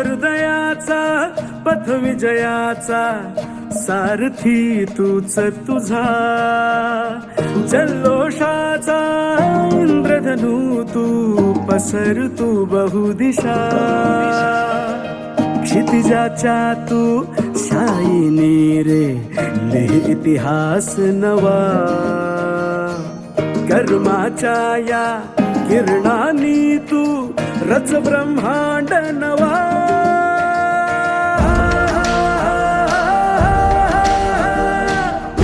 हृदयाचा पथ विजयाचा सारथी तूच तुझा, जल्लोषाचा इंद्रधनू तू पसर तू बहुदिशा, क्षितिजाच्या तू शाईनी रे लिह इतिहास नवा, कर्माच्या या किरणांनी तू रच ब्रह्मांड नवा,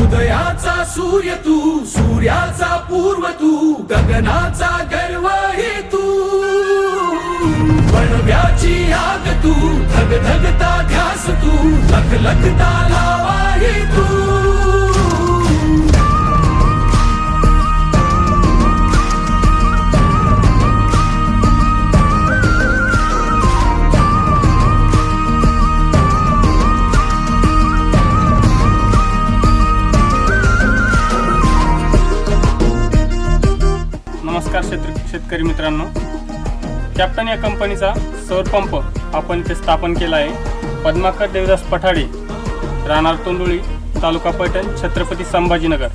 उदयाचा सूर्य तू, सूर्याचा पूर्व तू, गगनाचा गर्व हे तू, बनव्याची आग तू, धगधगता ध्यास तू, लखलखता लावा हे तू. नमस्कार शेतकरी मित्रांनो, कॅप्टन या कंपनीचा सौर पंप आपण इथे स्थापन केला आहे. पद्माकर देवदास पठाडे, राहणार तोंडुळी, तालुका पैठण, छत्रपती संभाजीनगर.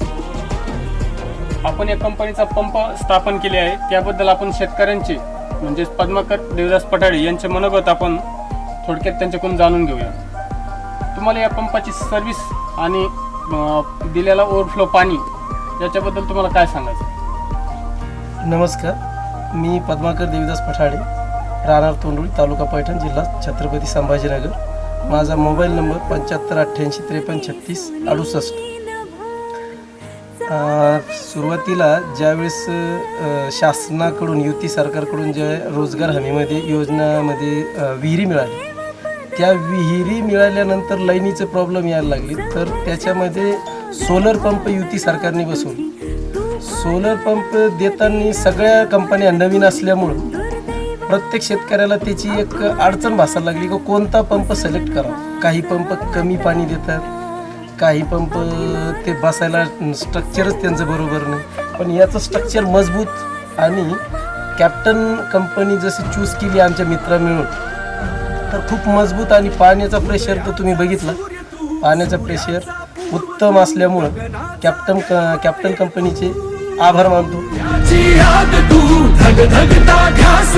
आपण या कंपनीचा पंप स्थापन केले आहे त्याबद्दल आपण शेतकऱ्यांचे म्हणजे पद्माकर देवदास पठाडे यांचे मनोगत आपण थोडक्यात त्यांच्याकडून जाणून घेऊया. तुम्हाला या पंपाची सर्व्हिस आणि दिलेला ओव्हरफ्लो पाणी याच्याबद्दल तुम्हाला काय सांगायचं? नमस्कार, मी पद्माकर देवदास पठाडे, राहणार तोंडुळी, तालुका पैठण, जिल्हा छत्रपती संभाजीनगर. माझा मोबाईल नंबर 7588533668. सुरुवातीला ज्यावेळेस शासनाकडून युती सरकारकडून ज्या रोजगार हमीमध्ये योजनामध्ये विहिरी मिळाली, त्या विहिरी मिळाल्यानंतर लाईनीचे प्रॉब्लेम यायला लागले. तर त्याच्यामध्ये सोलर पंप युती सरकारने बसवली. सोलर पंप देताना सगळ्या कंपन्या नवीन असल्यामुळं प्रत्येक शेतकऱ्याला त्याची एक अडचण भासायला लागली की कोणता पंप सिलेक्ट करावा. काही पंप कमी पाणी देतात, काही पंप ते बसायला स्ट्रक्चरच त्यांचं बरोबर नाही. पण याचं स्ट्रक्चर मजबूत आणि कॅप्टन कंपनी जशी चूज केली आमच्या मित्र मिळून, तर खूप मजबूत आणि पाण्याचा प्रेशर तर तुम्ही बघितलं, पाण्याचा प्रेशर उत्तम असल्यामुळं कॅप्टन कंपनीचे आभार मानतो. आग तू, धगधगता ध्यास